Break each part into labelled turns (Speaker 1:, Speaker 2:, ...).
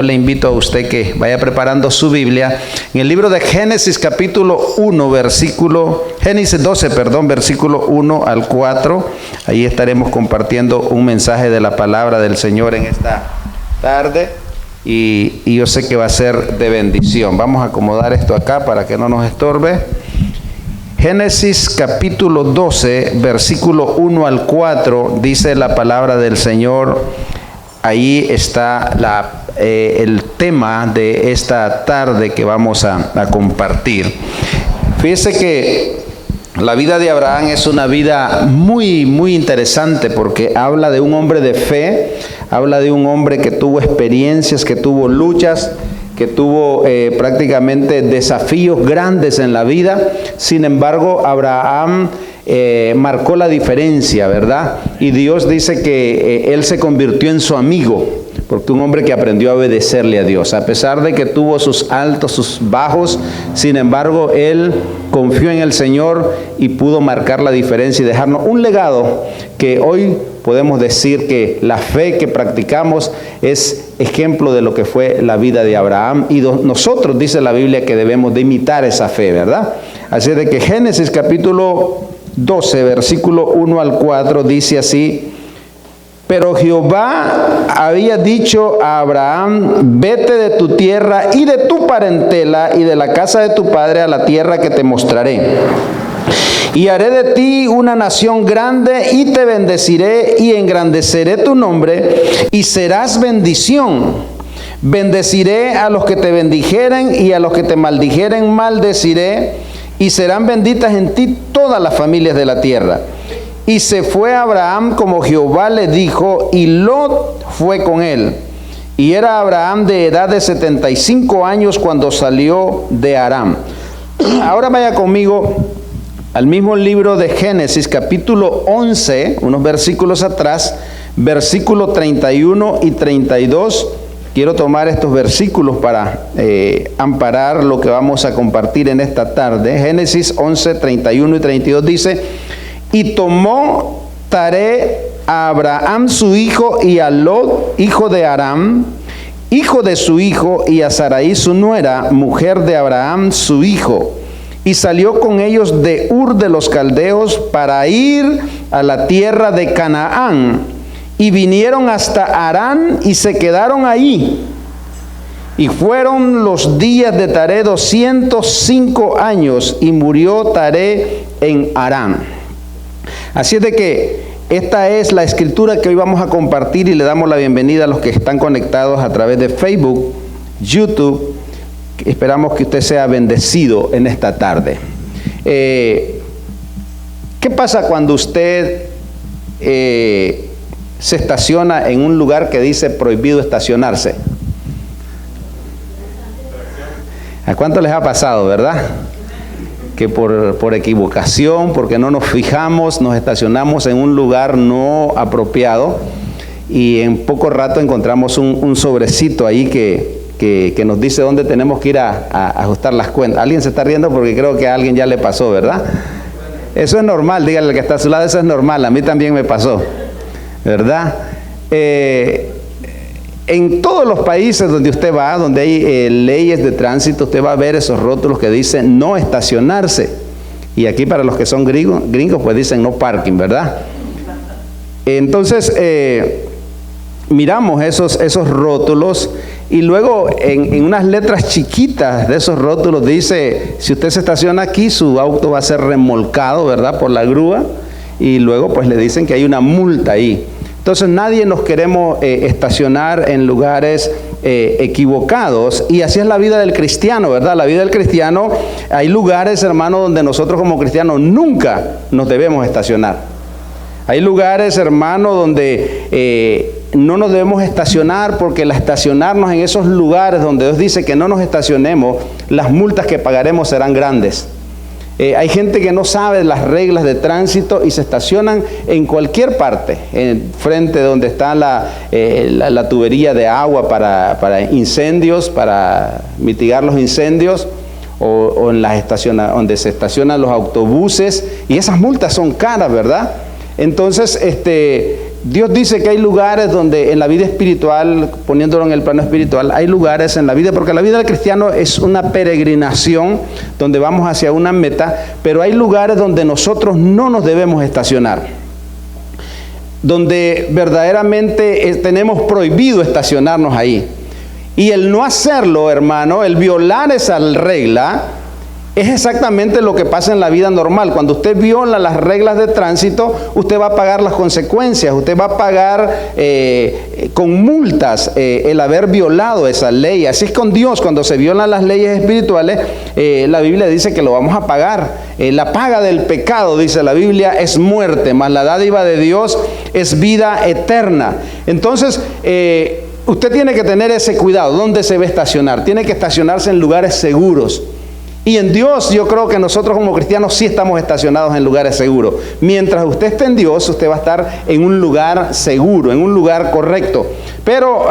Speaker 1: Le invito a usted que vaya preparando su Biblia en el libro de Génesis capítulo 1, Génesis 12, versículo 1 al 4. Ahí estaremos compartiendo un mensaje de la palabra del Señor en esta tarde y yo sé que va a ser de bendición. Vamos a acomodar esto acá para que no nos estorbe. Génesis capítulo 12, versículo 1 al 4, dice la palabra del Señor. Ahí está el tema de esta tarde que vamos a compartir. Fíjese que la vida de Abraham es una vida muy, muy interesante porque habla de un hombre de fe, habla de un hombre que tuvo experiencias, que tuvo luchas, que tuvo prácticamente desafíos grandes en la vida. Sin embargo, Abraham marcó la diferencia, ¿verdad? Y Dios dice que él se convirtió en su amigo, porque un hombre que aprendió a obedecerle a Dios, a pesar de que tuvo sus altos, sus bajos, sin embargo, él confió en el Señor y pudo marcar la diferencia y dejarnos un legado que hoy podemos decir que la fe que practicamos es ejemplo de lo que fue la vida de Abraham, y nosotros, dice la Biblia, que debemos de imitar esa fe, ¿verdad? Así de que Génesis capítulo 12, versículo 1 al 4 dice así: pero Jehová había dicho a Abraham: vete de tu tierra y de tu parentela y de la casa de tu padre a la tierra que te mostraré. Y haré de ti una nación grande y te bendeciré y engrandeceré tu nombre y serás bendición. Bendeciré a los que te bendijeren y a los que te maldijeren maldeciré, y serán benditas en ti todas las familias de la tierra. Y se fue Abraham como Jehová le dijo, y Lot fue con él. Y era Abraham de edad de 75 años cuando salió de Aram. Ahora vaya conmigo al mismo libro de Génesis, capítulo 11, unos versículos atrás, versículo 31 y 32. Quiero tomar estos versículos para amparar lo que vamos a compartir en esta tarde. Génesis 11, 31 y 32 dice: y tomó Taré a Abraham su hijo y a Lot, hijo de Aram, hijo de su hijo, y a Sarai su nuera, mujer de Abraham su hijo. Y salió con ellos de Ur de los Caldeos para ir a la tierra de Canaán. Y vinieron hasta Harán y se quedaron allí. Y fueron los días de Taré 205 años y murió Taré en Harán. Así es de que esta es la escritura que hoy vamos a compartir, y le damos la bienvenida a los que están conectados a través de Facebook, YouTube. Esperamos que usted sea bendecido en esta tarde. ¿Qué pasa cuando usted se estaciona en un lugar que dice prohibido estacionarse? ¿A cuánto les ha pasado, verdad? Que por equivocación, porque no nos fijamos, nos estacionamos en un lugar no apropiado, y en poco rato encontramos un sobrecito ahí que nos dice dónde tenemos que ir a ajustar las cuentas. Alguien se está riendo porque creo que a alguien ya le pasó, ¿verdad? Eso es normal, dígale al que está a su lado, eso es normal, a mí también me pasó, ¿verdad? En todos los países donde usted va, donde hay leyes de tránsito, usted va a ver esos rótulos que dicen no estacionarse. Y aquí, para los que son gringos, pues dicen no parking, ¿verdad? Entonces, miramos esos rótulos, y luego en unas letras chiquitas de esos rótulos dice: si usted se estaciona aquí, su auto va a ser remolcado, ¿verdad?, por la grúa. Y luego pues le dicen que hay una multa ahí. Entonces nadie nos queremos estacionar en lugares equivocados, y así es la vida del cristiano, ¿verdad? La vida del cristiano, hay lugares, hermano, donde nosotros como cristianos nunca nos debemos estacionar. Hay lugares, hermano, donde no nos debemos estacionar, porque al estacionarnos en esos lugares donde Dios dice que no nos estacionemos, las multas que pagaremos serán grandes. Hay gente que no sabe las reglas de tránsito y se estacionan en cualquier parte, frente de donde está la tubería de agua para incendios, para mitigar los incendios, o en las donde se estacionan los autobuses, y esas multas son caras, ¿verdad? Entonces, Dios dice que hay lugares donde en la vida espiritual, poniéndolo en el plano espiritual, hay lugares en la vida, porque la vida del cristiano es una peregrinación donde vamos hacia una meta, pero hay lugares donde nosotros no nos debemos estacionar, donde verdaderamente tenemos prohibido estacionarnos ahí. Y el no hacerlo, hermano, el violar esa regla, es exactamente lo que pasa en la vida normal. Cuando usted viola las reglas de tránsito, usted va a pagar las consecuencias, usted va a pagar con multas el haber violado esa ley. Así es con Dios, cuando se violan las leyes espirituales, la Biblia dice que lo vamos a pagar. La paga del pecado, dice la Biblia, es muerte, mas la dádiva de Dios es vida eterna. Entonces, usted tiene que tener ese cuidado. ¿Dónde se va a estacionar? Tiene que estacionarse en lugares seguros. Y en Dios yo creo que nosotros como cristianos sí estamos estacionados en lugares seguros. Mientras usted esté en Dios, usted va a estar en un lugar seguro, en un lugar correcto. Pero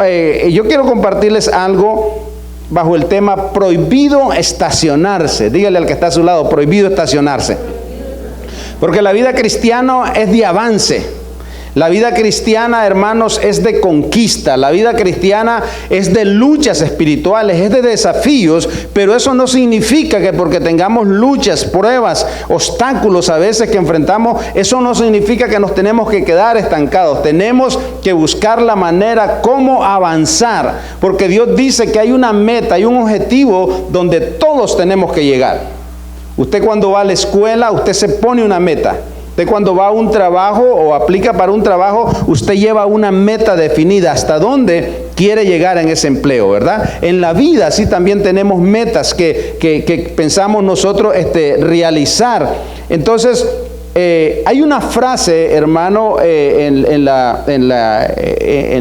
Speaker 1: yo quiero compartirles algo bajo el tema prohibido estacionarse. Dígale al que está a su lado, prohibido estacionarse. Porque la vida cristiana es de avance. La vida cristiana, hermanos, es de conquista. La vida cristiana es de luchas espirituales, es de desafíos, pero eso no significa que porque tengamos luchas, pruebas, obstáculos a veces que enfrentamos, eso no significa que nos tenemos que quedar estancados. Tenemos que buscar la manera cómo avanzar, porque Dios dice que hay una meta, hay un objetivo donde todos tenemos que llegar. Usted cuando va a la escuela, usted se pone una meta. Usted cuando va a un trabajo o aplica para un trabajo, usted lleva una meta definida hasta dónde quiere llegar en ese empleo, ¿verdad? En la vida sí también tenemos metas que pensamos nosotros realizar. Entonces, hay una frase, hermano, en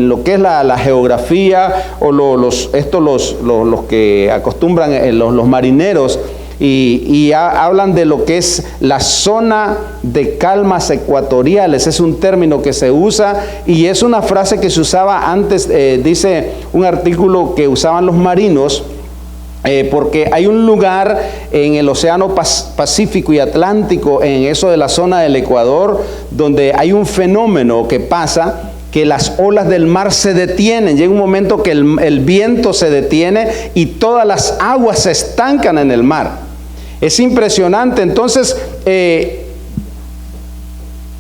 Speaker 1: lo que es la geografía o los que acostumbran los marineros. Y hablan de lo que es la zona de calmas ecuatoriales. Es un término que se usa y es una frase que se usaba antes, dice un artículo que usaban los marinos, porque hay un lugar en el océano Pacífico y Atlántico, en eso de la zona del Ecuador, donde hay un fenómeno que pasa, que las olas del mar se detienen. Llega un momento que el viento se detiene y todas las aguas se estancan en el mar. Es impresionante. Entonces,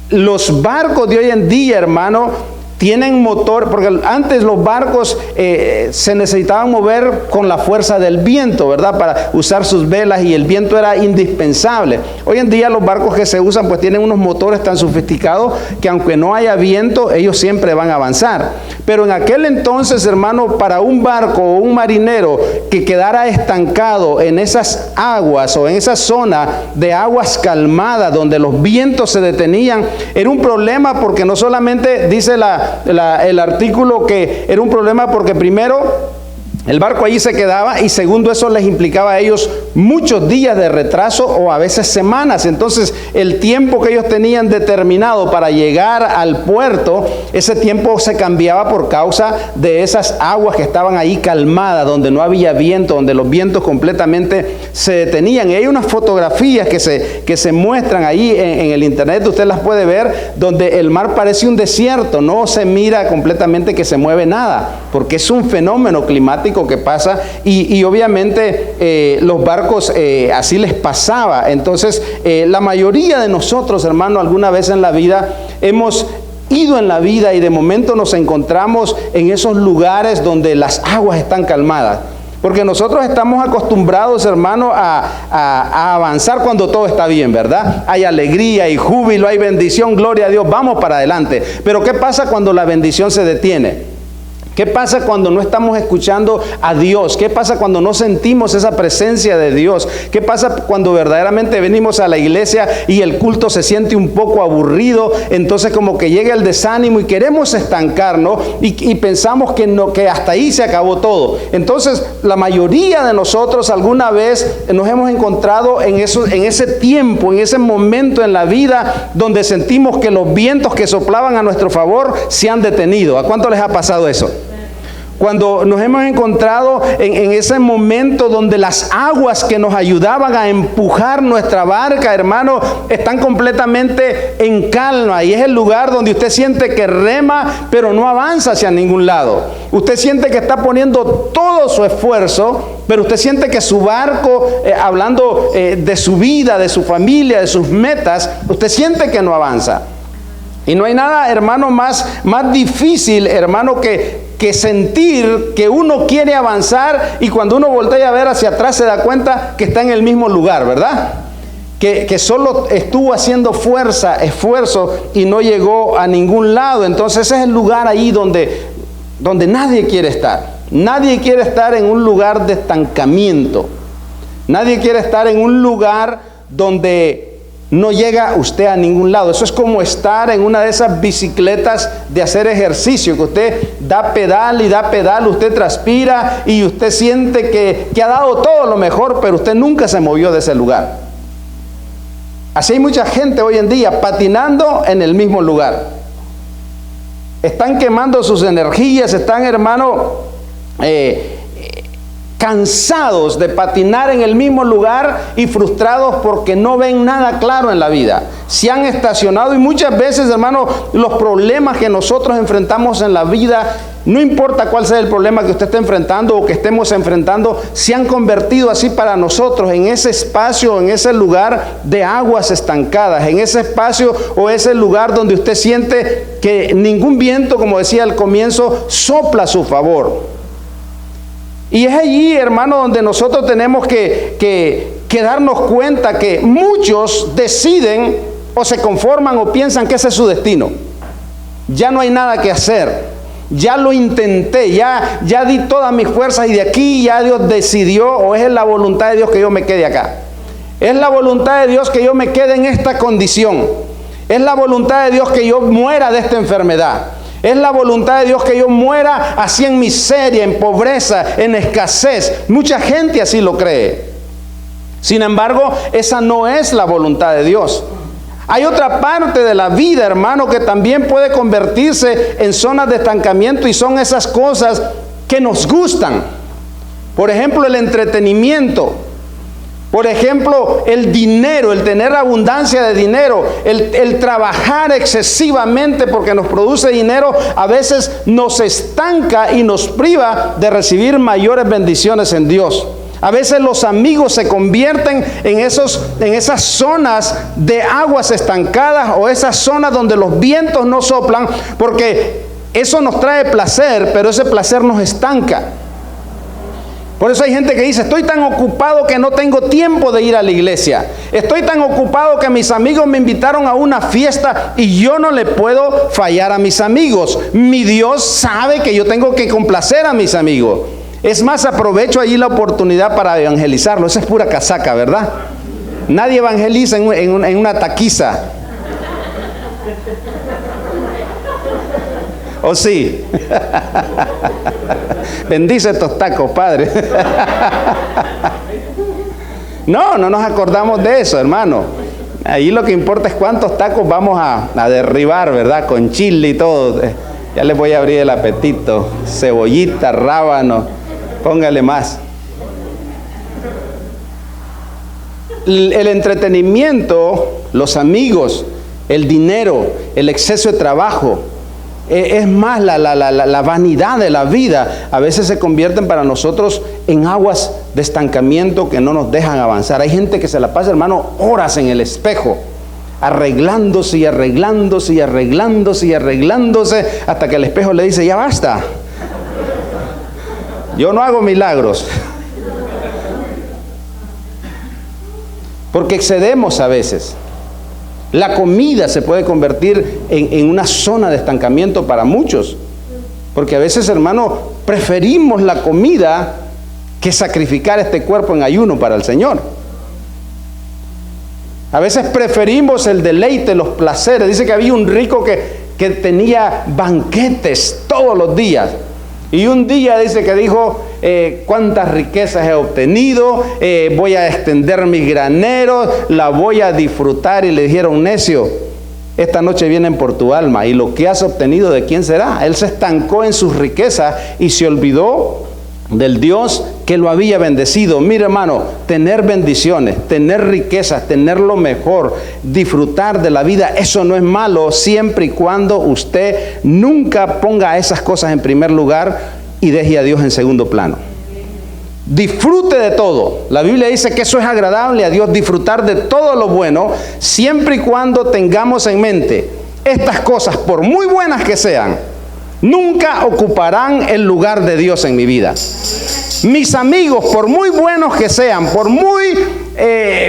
Speaker 1: los barcos de hoy en día, hermano, tienen motor, porque antes los barcos se necesitaban mover con la fuerza del viento, ¿verdad? Para usar sus velas y el viento era indispensable. Hoy en día los barcos que se usan pues tienen unos motores tan sofisticados que aunque no haya viento, ellos siempre van a avanzar. Pero en aquel entonces, hermano, para un barco o un marinero que quedara estancado en esas aguas o en esa zona de aguas calmadas donde los vientos se detenían, era un problema porque no solamente dice el artículo que era un problema porque primero el barco allí se quedaba y segundo eso les implicaba a ellos muchos días de retraso o a veces semanas. Entonces el tiempo que ellos tenían determinado para llegar al puerto, ese tiempo se cambiaba por causa de esas aguas que estaban ahí calmadas, donde no había viento, donde los vientos completamente se detenían. Y hay unas fotografías que se muestran ahí en el internet, usted las puede ver, donde el mar parece un desierto, no se mira completamente que se mueve nada, porque es un fenómeno climático que pasa y obviamente los barcos así les pasaba. Entonces la mayoría de nosotros, hermano, alguna vez en la vida hemos ido en la vida y de momento nos encontramos en esos lugares donde las aguas están calmadas, porque nosotros estamos acostumbrados, hermano, a avanzar cuando todo está bien, ¿verdad? Hay alegría, hay júbilo, hay bendición, gloria a Dios, vamos para adelante. Pero ¿qué pasa cuando la bendición se detiene? ¿Qué pasa cuando no estamos escuchando a Dios? ¿Qué pasa cuando no sentimos esa presencia de Dios? ¿Qué pasa cuando verdaderamente venimos a la iglesia y el culto se siente un poco aburrido? Entonces como que llega el desánimo y queremos estancarnos y pensamos que hasta ahí se acabó todo. Entonces la mayoría de nosotros alguna vez nos hemos encontrado en ese tiempo, en ese momento en la vida donde sentimos que los vientos que soplaban a nuestro favor se han detenido. ¿A cuánto les ha pasado eso? Cuando nos hemos encontrado en ese momento donde las aguas que nos ayudaban a empujar nuestra barca, hermano, están completamente en calma. Y es el lugar donde usted siente que rema, pero no avanza hacia ningún lado. Usted siente que está poniendo todo su esfuerzo, pero usted siente que su barco, hablando de su vida, de su familia, de sus metas, usted siente que no avanza. Y no hay nada, hermano, más difícil, hermano, que sentir que uno quiere avanzar y cuando uno voltea a ver hacia atrás se da cuenta que está en el mismo lugar, ¿verdad? Que solo estuvo haciendo esfuerzo y no llegó a ningún lado. Entonces ese es el lugar ahí donde nadie quiere estar. Nadie quiere estar en un lugar de estancamiento. Nadie quiere estar en un lugar donde no llega usted a ningún lado. Eso es como estar en una de esas bicicletas de hacer ejercicio, que usted da pedal y da pedal, usted transpira y usted siente que ha dado todo lo mejor, pero usted nunca se movió de ese lugar. Así hay mucha gente hoy en día patinando en el mismo lugar. Están quemando sus energías, están, hermano, cansados de patinar en el mismo lugar y frustrados porque no ven nada claro en la vida. Se han estacionado y muchas veces, hermano, los problemas que nosotros enfrentamos en la vida, no importa cuál sea el problema que usted esté enfrentando o que estemos enfrentando, se han convertido así para nosotros en ese espacio, en ese lugar de aguas estancadas, en ese espacio o ese lugar donde usted siente que ningún viento, como decía al comienzo, sopla a su favor. Y es allí, hermano, donde nosotros tenemos que darnos cuenta que muchos deciden o se conforman o piensan que ese es su destino. Ya no hay nada que hacer. Ya lo intenté, ya di todas mis fuerzas y de aquí ya Dios decidió, o es la voluntad de Dios que yo me quede acá. Es la voluntad de Dios que yo me quede en esta condición. Es la voluntad de Dios que yo muera de esta enfermedad. Es la voluntad de Dios que yo muera así en miseria, en pobreza, en escasez. Mucha gente así lo cree. Sin embargo, esa no es la voluntad de Dios. Hay otra parte de la vida, hermano, que también puede convertirse en zonas de estancamiento y son esas cosas que nos gustan. Por ejemplo, el entretenimiento. Por ejemplo, el dinero, el tener abundancia de dinero, el trabajar excesivamente porque nos produce dinero, a veces nos estanca y nos priva de recibir mayores bendiciones en Dios. A veces los amigos se convierten en esas zonas de aguas estancadas o esas zonas donde los vientos no soplan, porque eso nos trae placer, pero ese placer nos estanca. Por eso hay gente que dice, estoy tan ocupado que no tengo tiempo de ir a la iglesia. Estoy tan ocupado que mis amigos me invitaron a una fiesta y yo no le puedo fallar a mis amigos. Mi Dios sabe que yo tengo que complacer a mis amigos. Es más, aprovecho allí la oportunidad para evangelizarlo. Esa es pura casaca, ¿verdad? Nadie evangeliza en una taquiza. ¿O sí? Bendice estos tacos, Padre. No nos acordamos de eso, hermano. Ahí lo que importa es cuántos tacos vamos a derribar, ¿verdad? Con chile y todo. Ya les voy a abrir el apetito. Cebollita, rábano, póngale más. El entretenimiento, los amigos, el dinero, el exceso de trabajo, es más la vanidad de la vida, a veces se convierten para nosotros en aguas de estancamiento que no nos dejan avanzar. Hay gente que se la pasa, hermano, horas en el espejo, arreglándose y arreglándose y arreglándose y arreglándose, hasta que el espejo le dice, ya basta. Yo no hago milagros. Porque excedemos a veces. La comida se puede convertir en una zona de estancamiento para muchos. Porque a veces, hermano, preferimos la comida que sacrificar este cuerpo en ayuno para el Señor. A veces preferimos el deleite, los placeres. Dice que había un rico que tenía banquetes todos los días. Y un día dice que dijo, cuántas riquezas he obtenido, voy a extender mis graneros, la voy a disfrutar. Y le dijeron, necio, esta noche vienen por tu alma, y lo que has obtenido, ¿de quién será? Él se estancó en sus riquezas y se olvidó del Dios que lo había bendecido. Mire, hermano, tener bendiciones, tener riquezas, tener lo mejor, disfrutar de la vida, eso no es malo, siempre y cuando usted nunca ponga esas cosas en primer lugar y deje a Dios en segundo plano. Disfrute de todo. La Biblia dice que eso es agradable a Dios, disfrutar de todo lo bueno, siempre y cuando tengamos en mente estas cosas, por muy buenas que sean, nunca ocuparán el lugar de Dios en mi vida. Mis amigos, por muy buenos que sean, por muy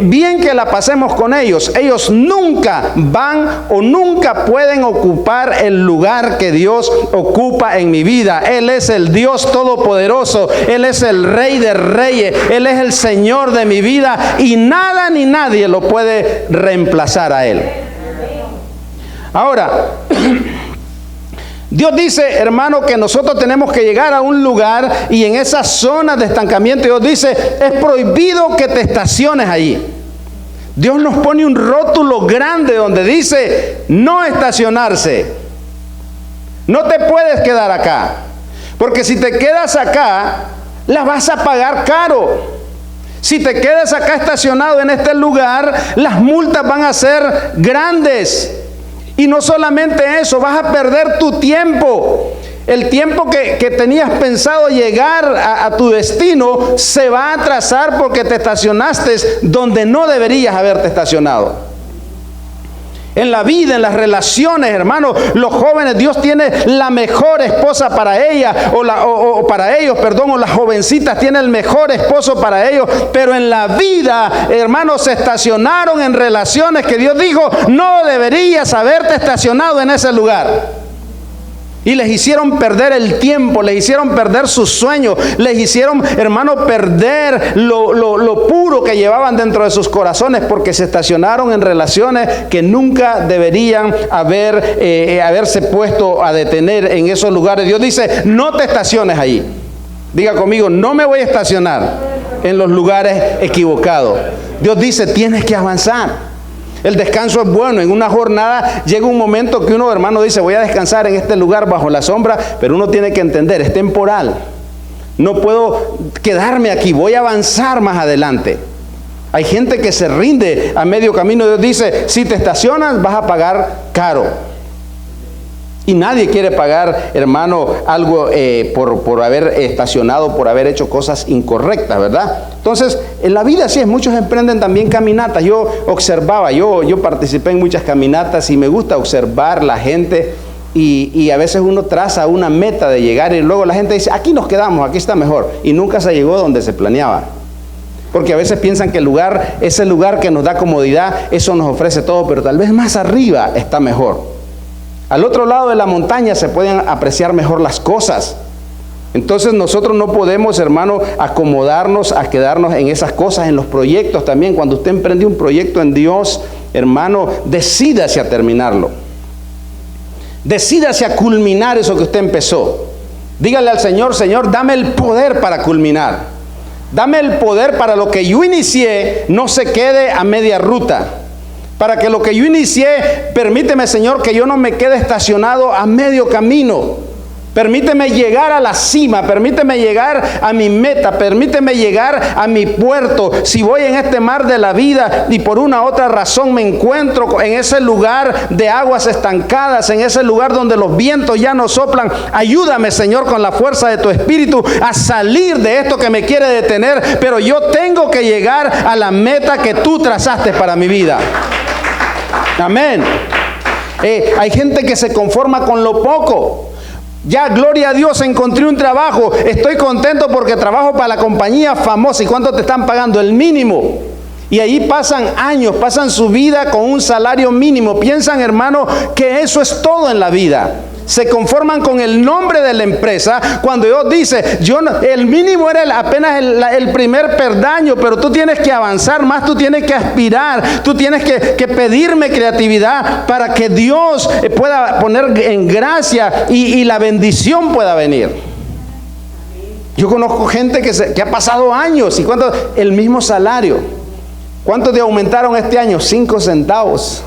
Speaker 1: bien que la pasemos con ellos, ellos nunca van o nunca pueden ocupar el lugar que Dios ocupa en mi vida. Él es el Dios todopoderoso, Él es el Rey de Reyes, Él es el Señor de mi vida, y nada ni nadie lo puede reemplazar a Él. Ahora, Dios dice, hermano, que nosotros tenemos que llegar a un lugar, y en esa zona de estancamiento Dios dice, es prohibido que te estaciones allí. Dios nos pone un rótulo grande donde dice, no estacionarse. No te puedes quedar acá, porque si te quedas acá, la vas a pagar caro. Si te quedas acá estacionado en este lugar, las multas van a ser grandes. Y no solamente eso, vas a perder tu tiempo. El tiempo que tenías pensado llegar a tu destino se va a atrasar porque te estacionaste donde no deberías haberte estacionado. En la vida, en las relaciones, hermanos, los jóvenes, Dios tiene la mejor esposa para ella, o para ellos, o las jovencitas tienen el mejor esposo para ellos, pero en la vida, hermanos, se estacionaron en relaciones que Dios dijo, no deberías haberte estacionado en ese lugar. Y les hicieron perder el tiempo, les hicieron perder sus sueños, les hicieron, hermano, perder lo puro que llevaban dentro de sus corazones, porque se estacionaron en relaciones que nunca deberían haberse puesto a detener en esos lugares. Dios dice, no te estaciones allí. Diga conmigo, no me voy a estacionar en los lugares equivocados. Dios dice, tienes que avanzar. El descanso es bueno. En una jornada llega un momento que uno, hermano, dice, voy a descansar en este lugar bajo la sombra, pero uno tiene que entender, es temporal. No puedo quedarme aquí, voy a avanzar más adelante. Hay gente que se rinde a medio camino. Dios dice, si te estacionas vas a pagar caro. Y nadie quiere pagar, hermano, algo por haber estacionado, por haber hecho cosas incorrectas, ¿verdad? Entonces, en la vida sí es, muchos emprenden también caminatas. Yo observaba, yo participé en muchas caminatas y me gusta observar la gente, y a veces uno traza una meta de llegar y luego la gente dice, aquí nos quedamos, aquí está mejor, y nunca se llegó donde se planeaba. Porque a veces piensan que ese lugar que nos da comodidad, eso nos ofrece todo, pero tal vez más arriba está mejor. Al otro lado de la montaña se pueden apreciar mejor las cosas. Entonces nosotros no podemos, hermano, acomodarnos a quedarnos en esas cosas, en los proyectos también. Cuando usted emprende un proyecto en Dios, hermano, decídase a terminarlo. Decídase a culminar eso que usted empezó. Dígale al Señor, Señor, dame el poder para culminar. Dame el poder para lo que yo inicié no se quede a media ruta. Para que lo que yo inicié, permíteme, Señor, que yo no me quede estacionado a medio camino. Permíteme llegar a la cima, permíteme llegar a mi meta, permíteme llegar a mi puerto. Si voy en este mar de la vida y por una u otra razón me encuentro en ese lugar de aguas estancadas, en ese lugar donde los vientos ya no soplan, ayúdame, Señor, con la fuerza de tu Espíritu a salir de esto que me quiere detener, pero yo tengo que llegar a la meta que tú trazaste para mi vida. Amén. Hay gente que se conforma con lo poco. Ya, gloria a Dios, encontré un trabajo, estoy contento porque trabajo para la compañía famosa. ¿Y cuánto te están pagando? El mínimo. Y ahí pasan años, pasan su vida con un salario mínimo. Piensan, hermano, que eso es todo en la vida. Se conforman con el nombre de la empresa, cuando Dios dice, el mínimo era apenas el primer peldaño, pero tú tienes que avanzar más, tú tienes que aspirar, tú tienes que pedirme creatividad para que Dios pueda poner en gracia y la bendición pueda venir. Yo conozco gente que ha pasado años, y el mismo salario. ¿Cuánto te aumentaron este año? 5 centavos.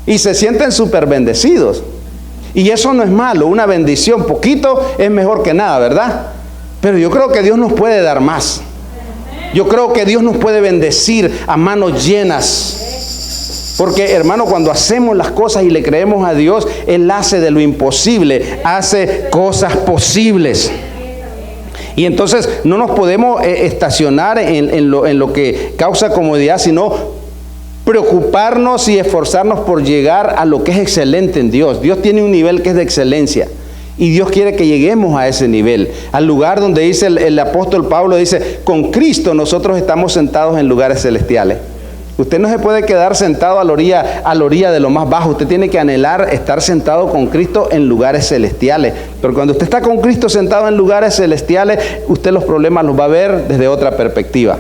Speaker 1: y se sienten súper bendecidos. Y eso no es malo, una bendición, poquito es mejor que nada, ¿verdad? Pero yo creo que Dios nos puede dar más. Yo creo que Dios nos puede bendecir a manos llenas. Porque, hermano, cuando hacemos las cosas y le creemos a Dios, Él hace de lo imposible, hace cosas posibles. Y entonces no nos podemos estacionar en lo que causa comodidad, sino preocuparnos y esforzarnos por llegar a lo que es excelente en Dios. Dios tiene un nivel que es de excelencia. Y Dios quiere que lleguemos a ese nivel, al lugar donde dice el apóstol Pablo, dice, con Cristo nosotros estamos sentados en lugares celestiales. Usted no se puede quedar sentado a la orilla de lo más bajo. Usted tiene que anhelar estar sentado con Cristo en lugares celestiales. Pero cuando usted está con Cristo sentado en lugares celestiales, usted los problemas los va a ver desde otra perspectiva.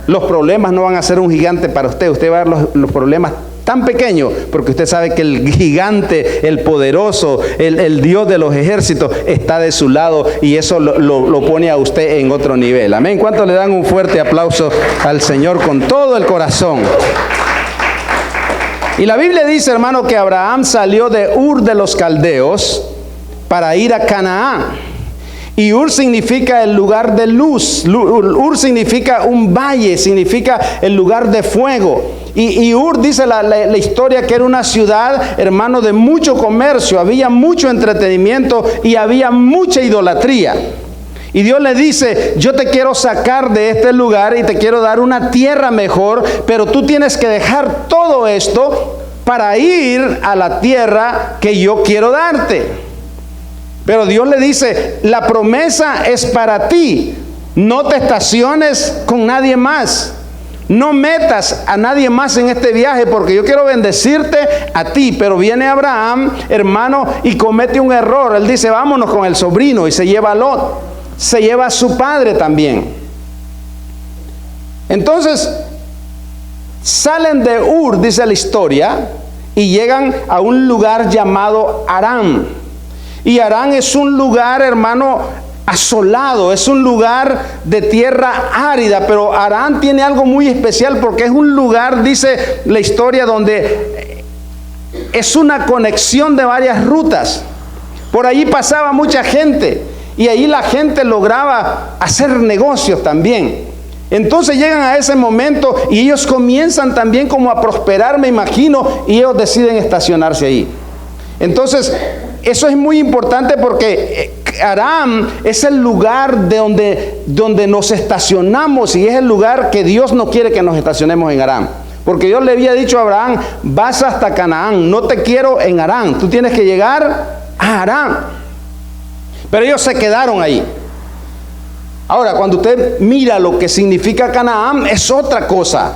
Speaker 1: Los problemas no van a ser un gigante para usted. Usted va a ver los problemas tan pequeños, porque usted sabe que el gigante, el poderoso, el Dios de los ejércitos está de su lado, y eso lo pone a usted en otro nivel. Amén. ¿Cuántos le dan un fuerte aplauso al Señor con todo el corazón? Y la Biblia dice, hermano, que Abraham salió de Ur de los Caldeos para ir a Canaán. Y Ur significa el lugar de luz. Ur significa un valle, significa el lugar de fuego. Y Ur, dice la historia, que era una ciudad, hermano, de mucho comercio. Había mucho entretenimiento y había mucha idolatría. Y Dios le dice, yo te quiero sacar de este lugar y te quiero dar una tierra mejor, pero tú tienes que dejar todo esto para ir a la tierra que yo quiero darte. Pero Dios le dice, la promesa es para ti. No te estaciones con nadie más. No metas a nadie más en este viaje, porque yo quiero bendecirte a ti. Pero viene Abraham, hermano, y comete un error. Él dice, vámonos con el sobrino, y se lleva a Lot. Se lleva a su padre también. Entonces, salen de Ur, dice la historia, y llegan a un lugar llamado Harán. Y Harán es un lugar, hermano, asolado, es un lugar de tierra árida, pero Harán tiene algo muy especial porque es un lugar, dice la historia, donde es una conexión de varias rutas. Por allí pasaba mucha gente y ahí la gente lograba hacer negocios también. Entonces llegan a ese momento y ellos comienzan también como a prosperar, me imagino, y ellos deciden estacionarse ahí. Entonces, eso es muy importante porque Harán es el lugar donde nos estacionamos, y es el lugar que Dios no quiere que nos estacionemos en Harán. Porque Dios le había dicho a Abraham, vas hasta Canaán, no te quiero en Harán, tú tienes que llegar a Harán. Pero ellos se quedaron ahí. Ahora, cuando usted mira lo que significa Canaán, es otra cosa.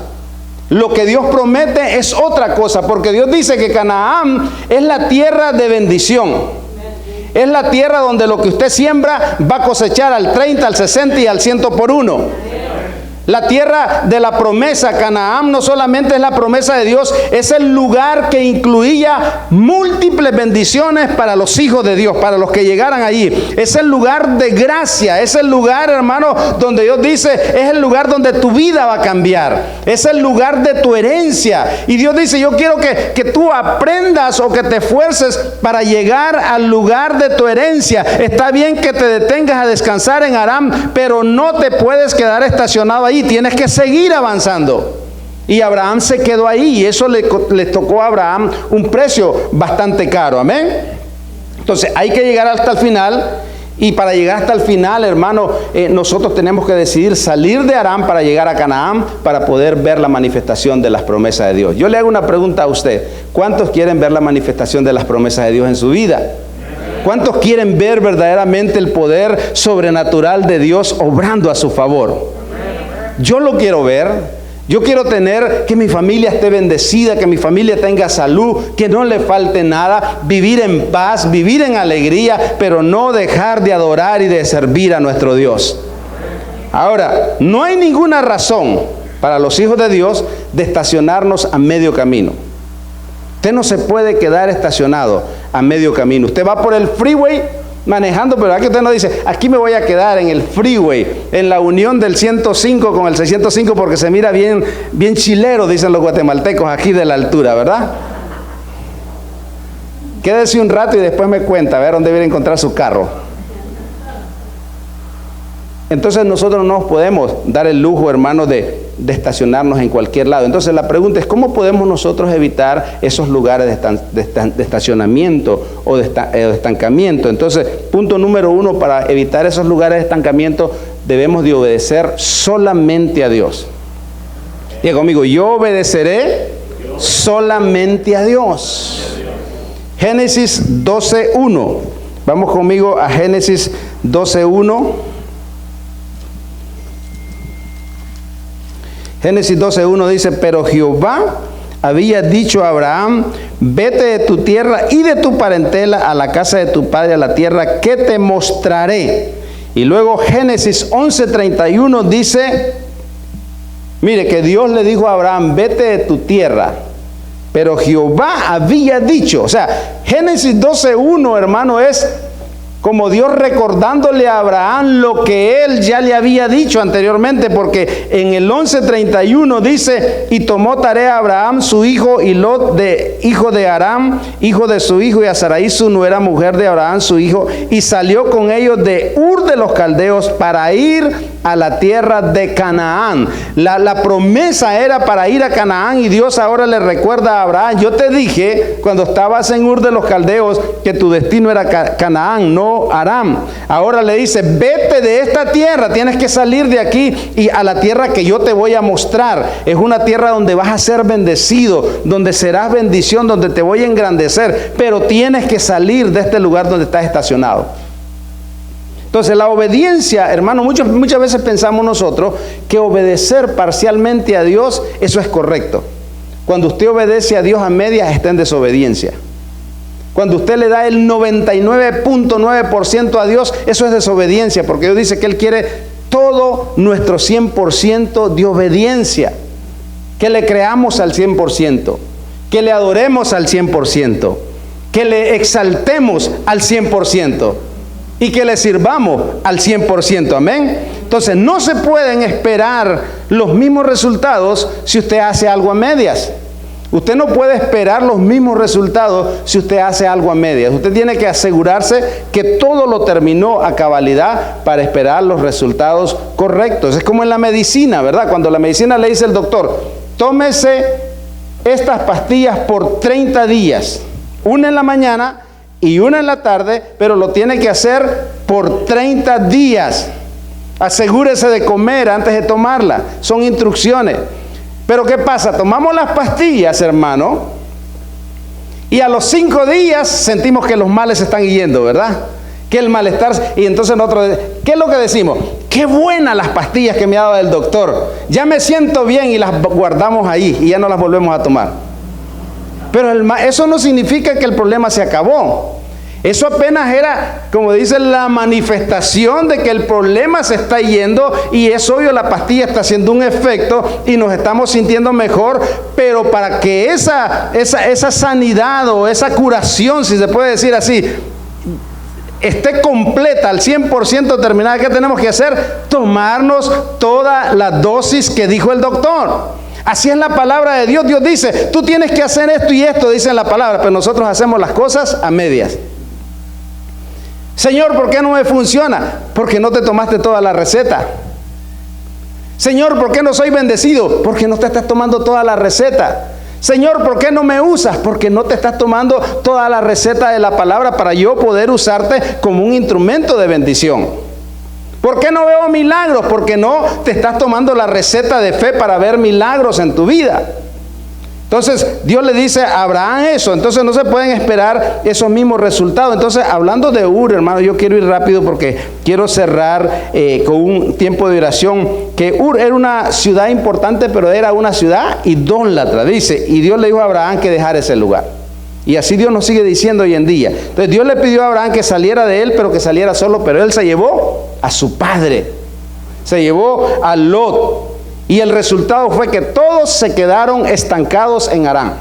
Speaker 1: Lo que Dios promete es otra cosa, porque Dios dice que Canaán es la tierra de bendición. Es la tierra donde lo que usted siembra va a cosechar al 30, al 60 y al 100 por uno. La tierra de la promesa, Canaán, no solamente es la promesa de Dios, es el lugar que incluía múltiples bendiciones para los hijos de Dios, para los que llegaran allí. Es el lugar de gracia, es el lugar, hermano, donde Dios dice, es el lugar donde tu vida va a cambiar. Es el lugar de tu herencia. Y Dios dice, yo quiero que tú aprendas o que te esfuerces para llegar al lugar de tu herencia. Está bien que te detengas a descansar en Harán, pero no te puedes quedar estacionado ahí. Tienes que seguir avanzando. Y Abraham se quedó ahí, y eso le tocó a Abraham un precio bastante caro. Amén. Entonces hay que llegar hasta el final, y para llegar hasta el final, hermano, nosotros tenemos que decidir salir de Harán para llegar a Canaán, para poder ver la manifestación de las promesas de Dios. Yo le hago una pregunta a usted: ¿cuántos quieren ver la manifestación de las promesas de Dios en su vida? ¿Cuántos quieren ver verdaderamente el poder sobrenatural de Dios obrando a su favor? Yo lo quiero ver. Yo quiero tener, que mi familia esté bendecida, que mi familia tenga salud, que no le falte nada, vivir en paz, vivir en alegría, pero no dejar de adorar y de servir a nuestro Dios. Ahora, no hay ninguna razón para los hijos de Dios de estacionarnos a medio camino. Usted no se puede quedar estacionado a medio camino. Usted va por el freeway manejando, pero aquí usted no dice, aquí me voy a quedar en el freeway, en la unión del 105 con el 605, porque se mira bien chilero, dicen los guatemaltecos, aquí de la altura, ¿verdad? Quédese un rato y después me cuenta, a ver dónde viene a encontrar su carro. Entonces nosotros no nos podemos dar el lujo, hermano, de estacionarnos en cualquier lado. Entonces la pregunta es, ¿cómo podemos nosotros evitar esos lugares de estacionamiento o de estancamiento? Entonces, punto número 1, para evitar esos lugares de estancamiento, debemos de obedecer solamente a Dios. Diga conmigo, yo obedeceré solamente a Dios. Génesis 12:1. Vamos conmigo a Génesis 12:1. Génesis 12:1 dice, pero Jehová había dicho a Abraham, vete de tu tierra y de tu parentela a la casa de tu padre, a la tierra que te mostraré. Y luego Génesis 11:31 dice, mire, que Dios le dijo a Abraham, vete de tu tierra. Pero Jehová había dicho, o sea, Génesis 12:1, hermano, es como Dios recordándole a Abraham lo que él ya le había dicho anteriormente, porque en el 11:31 dice, y tomó tarea a Abraham su hijo y Lot, hijo de Aram, hijo de su hijo, y a Sarai su nuera, mujer de Abraham su hijo, y salió con ellos de Ur de los Caldeos para ir a la tierra de Canaán. La promesa era para ir a Canaán, y Dios ahora le recuerda a Abraham, yo te dije cuando estabas en Ur de los Caldeos que tu destino era Canaán, no Aram. Ahora le dice, vete de esta tierra, tienes que salir de aquí y a la tierra que yo te voy a mostrar. Es una tierra donde vas a ser bendecido, donde serás bendición, donde te voy a engrandecer, pero tienes que salir de este lugar donde estás estacionado. Entonces la obediencia, hermano, muchas veces pensamos nosotros que obedecer parcialmente a Dios, eso es correcto. Cuando usted obedece a Dios a medias, está en desobediencia. Cuando usted le da el 99.9% a Dios, eso es desobediencia, porque Dios dice que Él quiere todo nuestro 100% de obediencia. Que le creamos al 100%, que le adoremos al 100%, que le exaltemos al 100% y que le sirvamos al 100%. Amén. Entonces no se pueden esperar los mismos resultados si usted hace algo a medias. Usted no puede esperar los mismos resultados si usted hace algo a medias. Usted tiene que asegurarse que todo lo terminó a cabalidad para esperar los resultados correctos. Es como en la medicina, ¿verdad? Cuando la medicina le dice al doctor, tómese estas pastillas por 30 días, una en la mañana y una en la tarde, pero lo tiene que hacer por 30 días. Asegúrese de comer antes de tomarla. Son instrucciones. Pero ¿qué pasa? Tomamos las pastillas, hermano, y a los 5 días sentimos que los males se están yendo, ¿verdad? Que el malestar, y entonces nosotros, ¿qué es lo que decimos? Qué buenas las pastillas que me ha dado el doctor, ya me siento bien, y las guardamos ahí y ya no las volvemos a tomar. Pero eso no significa que el problema se acabó. Eso apenas era, como dice, la manifestación de que el problema se está yendo, y es obvio, la pastilla está haciendo un efecto y nos estamos sintiendo mejor, pero para que esa sanidad o esa curación, si se puede decir así, esté completa, al 100% terminada, ¿qué tenemos que hacer? Tomarnos toda la dosis que dijo el doctor. Así es la palabra de Dios. Dios dice, tú tienes que hacer esto y esto, dice la palabra, pero nosotros hacemos las cosas a medias. Señor, ¿por qué no me funciona? Porque no te tomaste toda la receta. Señor, ¿por qué no soy bendecido? Porque no te estás tomando toda la receta. Señor, ¿por qué no me usas? Porque no te estás tomando toda la receta de la palabra para yo poder usarte como un instrumento de bendición. ¿Por qué no veo milagros? Porque no te estás tomando la receta de fe para ver milagros en tu vida. Entonces Dios le dice a Abraham eso. Entonces no se pueden esperar esos mismos resultados. Entonces, hablando de Ur, hermano, yo quiero ir rápido porque quiero cerrar con un tiempo de oración. Que Ur era una ciudad importante, pero era una ciudad idólatra, dice. Y Dios le dijo a Abraham que dejara ese lugar. Y así Dios nos sigue diciendo hoy en día. Entonces Dios le pidió a Abraham que saliera de él, pero que saliera solo. Pero él se llevó a su padre, se llevó a Lot. Y el resultado fue que todos se quedaron estancados en Harán.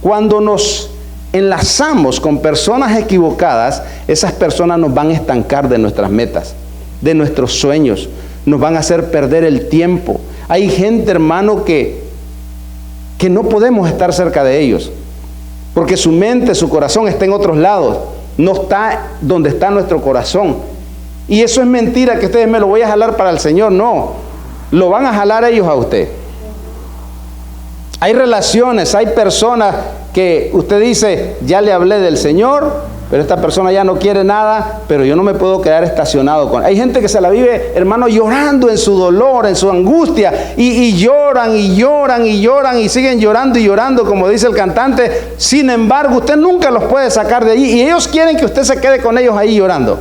Speaker 1: Cuando nos enlazamos con personas equivocadas, esas personas nos van a estancar de nuestras metas, de nuestros sueños, nos van a hacer perder el tiempo. Hay gente, hermano, que no podemos estar cerca de ellos. Porque su mente, su corazón está en otros lados. No está donde está nuestro corazón. Y eso es mentira que ustedes me lo voy a jalar para el Señor. No, lo van a jalar ellos a usted. Hay relaciones, hay personas que usted dice, ya le hablé del Señor, pero esta persona ya no quiere nada, pero yo no me puedo quedar estacionado con. Hay gente que se la vive, hermano, llorando en su dolor, en su angustia, y lloran y lloran y lloran y siguen llorando y llorando, como dice el cantante. Sin embargo, usted nunca los puede sacar de allí, y ellos quieren que usted se quede con ellos ahí llorando.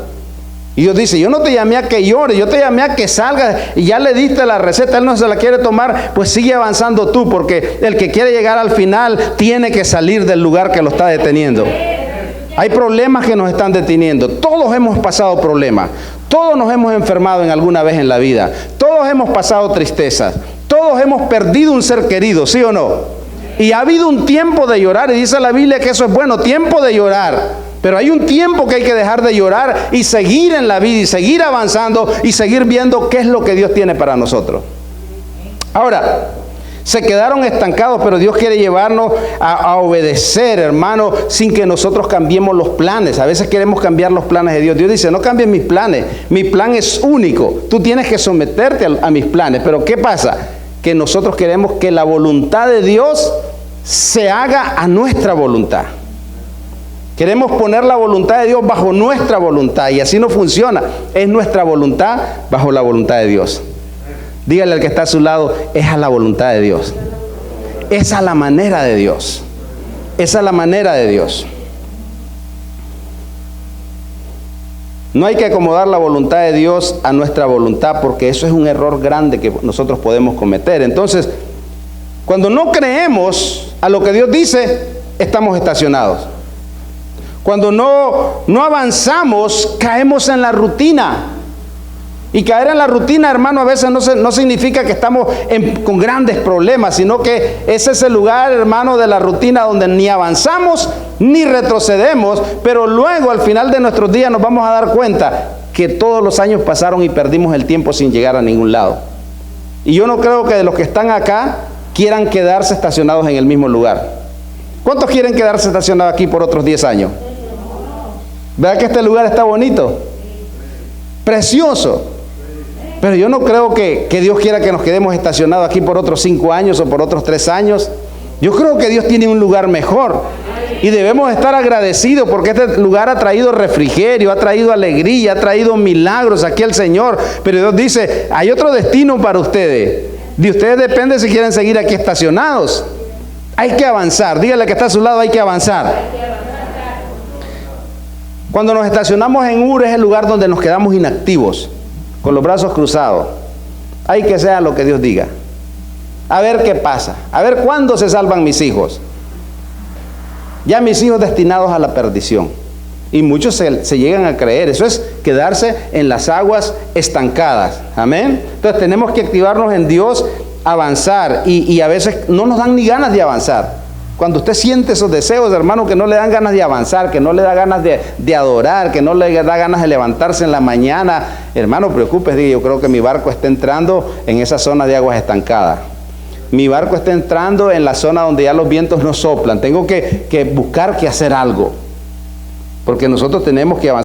Speaker 1: Y Dios dice, yo no te llamé a que llores, yo te llamé a que salgas, y ya le diste la receta, él no se la quiere tomar, pues sigue avanzando tú, porque el que quiere llegar al final tiene que salir del lugar que lo está deteniendo. Hay problemas que nos están deteniendo. Todos hemos pasado problemas. Todos nos hemos enfermado en alguna vez en la vida. Todos hemos pasado tristezas. Todos hemos perdido un ser querido, ¿sí o no? Y ha habido un tiempo de llorar, y dice la Biblia que eso es bueno, tiempo de llorar. Pero hay un tiempo que hay que dejar de llorar y seguir en la vida y seguir avanzando y seguir viendo qué es lo que Dios tiene para nosotros. Ahora, se quedaron estancados, pero Dios quiere llevarnos a obedecer, hermano, sin que nosotros cambiemos los planes. A veces queremos cambiar los planes de Dios. Dios dice, no cambies mis planes, mi plan es único. Tú tienes que someterte a mis planes. Pero ¿qué pasa? Que nosotros queremos que la voluntad de Dios se haga a nuestra voluntad. Queremos poner la voluntad de Dios bajo nuestra voluntad, y así no funciona. Es nuestra voluntad bajo la voluntad de Dios. Dígale al que está a su lado, es a la voluntad de Dios. Es a la manera de Dios. Es a la manera de Dios. No hay que acomodar la voluntad de Dios a nuestra voluntad, porque eso es un error grande que nosotros podemos cometer. Entonces, cuando no creemos a lo que Dios dice, estamos estacionados. Cuando no avanzamos, caemos en la rutina. Y caer en la rutina, hermano, a veces no significa que estamos con grandes problemas, sino que ese es el lugar, hermano, de la rutina donde ni avanzamos ni retrocedemos, pero luego al final de nuestros días nos vamos a dar cuenta que todos los años pasaron y perdimos el tiempo sin llegar a ningún lado. Y yo no creo que de los que están acá quieran quedarse estacionados en el mismo lugar. ¿Cuántos quieren quedarse estacionados aquí por otros 10 años? ¿Verdad que este lugar está bonito? Precioso. Pero yo no creo que Dios quiera que nos quedemos estacionados aquí por otros 5 años o por otros 3 años. Yo creo que Dios tiene un lugar mejor. Y debemos estar agradecidos porque este lugar ha traído refrigerio, ha traído alegría, ha traído milagros aquí al Señor. Pero Dios dice, hay otro destino para ustedes. De ustedes depende si quieren seguir aquí estacionados. Hay que avanzar. Dígale que está a su lado, hay que avanzar. Cuando nos estacionamos en Ur es el lugar donde nos quedamos inactivos, con los brazos cruzados. Hay que sea lo que Dios diga. A ver qué pasa. A ver cuándo se salvan mis hijos. Ya mis hijos destinados a la perdición. Y muchos se llegan a creer. Eso es quedarse en las aguas estancadas. Amén. Entonces tenemos que activarnos en Dios, avanzar. Y a veces no nos dan ni ganas de avanzar. Cuando usted siente esos deseos, hermano, que no le dan ganas de avanzar, que no le da ganas de adorar, que no le da ganas de levantarse en la mañana, hermano, preocúpese, diga, yo creo que mi barco está entrando en esa zona de aguas estancadas. Mi barco está entrando en la zona donde ya los vientos no soplan. Tengo que buscar que hacer algo, porque nosotros tenemos que avanzar.